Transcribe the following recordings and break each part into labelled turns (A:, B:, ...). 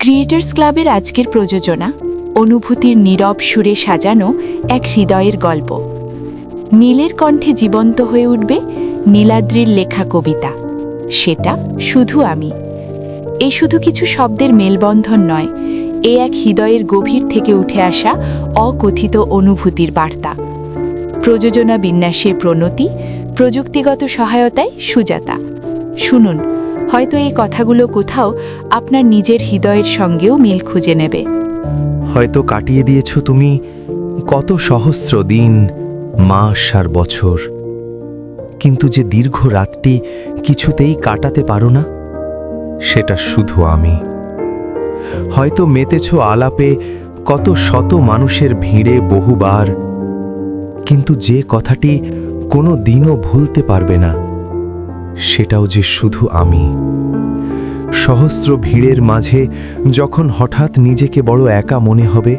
A: Creators ক্লাবের আজকের প্রযোজনা অনুভূতির নীরব সুরে সাজানো এক হৃদয়ের গল্প। নীলের কণ্ঠে জীবন্ত হয়ে উঠবে নীলাদ্রির লেখা কবিতা, সেটা শুধু আমি। এ শুধু কিছু শব্দের মেলবন্ধন নয়, এ এক হৃদয়ের গভীর থেকে উঠে আসা অকথিত অনুভূতির বার্তা। প্রযোজনা বিন্যাসে প্রণতি, প্রযুক্তিগত সহায়তায় সুজাতা। শুনুন, হয়তো এই কথাগুলো কোথাও আপনার নিজের হৃদয়ের সঙ্গেও মিল খুঁজে নেবে।
B: হয়তো কাটিয়ে দিয়েছ তুমি কত সহস্র দিন, মাস আর বছর, কিন্তু যে দীর্ঘ রাতটি কিছুতেই কাটাতে পারো না, সেটা শুধু আমি। হয়তো মেতেছ আলাপে কত শত মানুষের ভিড়ে বহুবার, কিন্তু যে কথাটি কোনো দিনও ভুলতে পারবে না, সেটাও যে শুধু আমি। সহস্র ভিড়ের মাঝে যখন হঠাৎ নিজেকে বড় একা মনে হবে,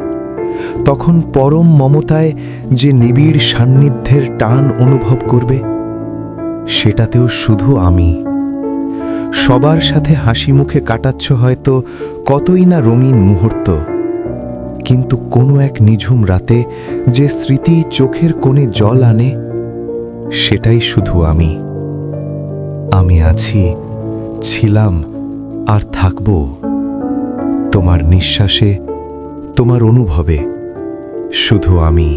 B: তখন পরম মমতায় যে নিবিড় সান্নিধ্যের টান অনুভব করবে, সেটাতেও শুধু আমি। সবার সাথে হাসি মুখে কাটাচ্ছ হয়তো কতই না রঙিন মুহূর্ত, কিন্তু কোনো এক নিঝুম রাতে যে স্মৃতি চোখের কোণে জল আনে, সেটাই শুধু আমি। আমি আছি, ছিলাম আর থাকব তোমার নিঃশ্বাসে, তোমার অনুভবে, শুধু আমি।